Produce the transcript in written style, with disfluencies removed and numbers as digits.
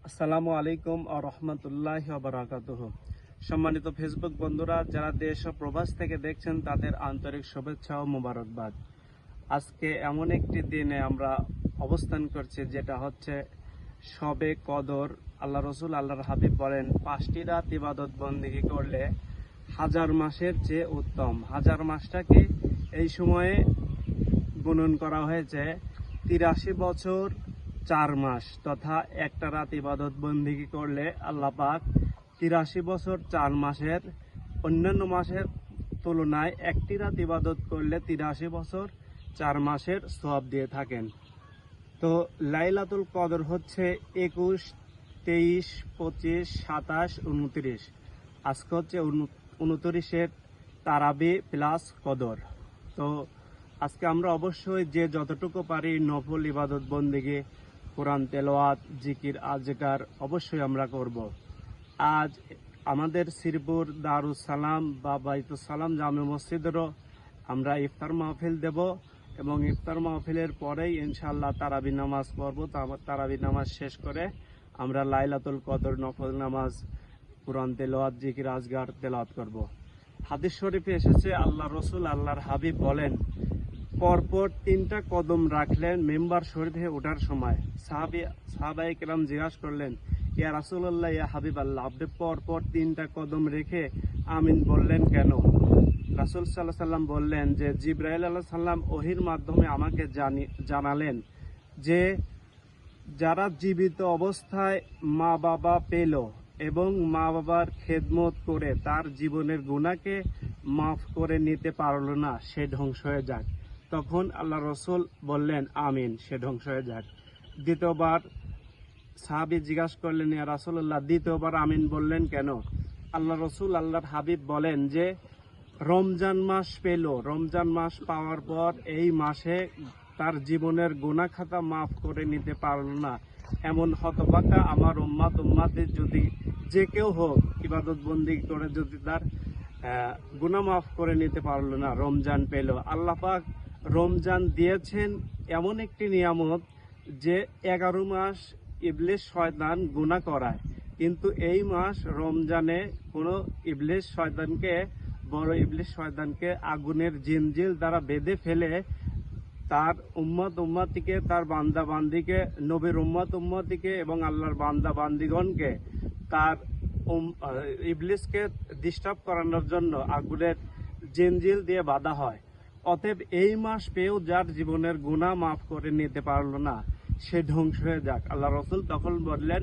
আসসালামু আলাইকুম ও রহমতুল্লাহি ওয়া বারাকাতুহু। সম্মানিত ফেসবুক বন্ধুরা, যারা দেশ ও প্রবাস থেকে দেখছেন তাদের আন্তরিক শুভেচ্ছা ও মোবারকবাদ। আজকে এমন একটি দিনে আমরা অবস্থান করছি যেটা হচ্ছে শবে কদর। আল্লাহ রসুল আল্লাহর হাবিব বলেন, 5টি রাত ইবাদত বন্দেগী করলে হাজার মাসের চেয়ে উত্তম। হাজার মাসটাকে এই সময়ে গুণন করা হয়েছে 83 বছর 4 মাস, তথা একটা রাত ইবাদত বন্দেগী করলে আল্লাহ পাক 83 বছর 4 মাসের অন্যান্য মাসের তুলনায় একটি রাত ইবাদত করলে 83 বছর 4 মাসের সওয়াব দিয়ে থাকেন। তো লাইলাতুল কদর হচ্ছে 21, 23, 25, 27, 29। আজকে হচ্ছে 29-এর তারাবি প্লাস কদর। তো আজকে আমরা অবশ্যই যে যতটুকু পারি নফল ইবাদত বন্দেগী, কোরআন তেলাওয়াত, জিকির আজকার অবশ্যই আমরা করব। আজ আমাদের শ্রীপুর দারুস সালাম বা বাইতুস সালাম জামে মসজিদেরও আমরা ইফতার মাহফিল দেব এবং ইফতার মাহফিলের পরেই ইনশাআল্লাহ তারাবি নামাজ পড়ব। তারাবি নামাজ শেষ করে আমরা লাইলাতুল কদর নফল নামাজ, কোরআন তেলাওয়াত, জিকির আজকার তেলাওয়াত করব। হাদিস শরীফে এসেছে, আল্লাহ রসুল আল্লাহর হাবিব বলেন, পরপর 3টা কদম রাখলেন মেম্বার শরীফে ওঠার সময়। সাহাবায়ে কেরাম জিজ্ঞাসা করলেন, ইয়া রাসূলুল্লাহ, ইয়া হাবিব আল্লাহ, আপনি পরপর 3টা কদম রেখে আমিন বললেন কেন? রাসূল সাল্লাল্লাহু আলাইহি সাল্লাম বললেন যে জিবরাইল আলাইহিস সালাম ওহীর মাধ্যমে আমাকে জানালেন যে যারা জীবিত অবস্থায় মা বাবা পেল এবং মা বাবার খেদমত করে তার জীবনের গুনাহকে মাফ করে নিতে পারল না, সে ধ্বংস হয়ে যাক। তখন আল্লাহ রসুল বললেন, আমিন, সে ধ্বংস হয়ে যাক। দ্বিতীয়বার সাহাবী জিজ্ঞাসা করলেন, ইয়া রাসূলুল্লাহ, দ্বিতীয়বার আমিন বললেন কেন? আল্লাহ রসুল আল্লাহর হাবিব বলেন যে রমজান মাস পেল, রমজান মাস পাওয়ার পর এই মাসে তার জীবনের গুনাহ খাতা মাফ করে নিতে পারল না, এমন হতভাগা আমার উম্মাতের যদি যে কেউ হোক ইবাদত বন্দেগী করে যদি তার গুনাহ মাফ করে নিতে পারলো না, রমজান পেল। আল্লাহ পাক রমজান দিয়েছেন এমন একটি নিয়ামত যে 11 মাস ইবলিস শয়তান গুনাহ করায়, কিন্তু এই মাস রমজানে কোনো ইবলিস শয়তানকে, বড় ইবলিস শয়তানকে আগুনের জিনজিল দ্বারা বেঁধে ফেলে তার উম্মতিকে, তার বান্দা বান্দিকে, নবীর উম্মতিকে এবং আল্লাহর বান্দা বান্দিগণকে তার ইবলিসকে ডিস্টার্ব করানোর জন্য আগুনের জিনজিল দিয়ে বাঁধা হয়। অতএব এই মাস পেয়েও যার জীবনের গুনাহ মাফ করে নিতে পারলো না, সে ধ্বংস হয়ে যাক। আল্লাহ রসুল তখন বললেন,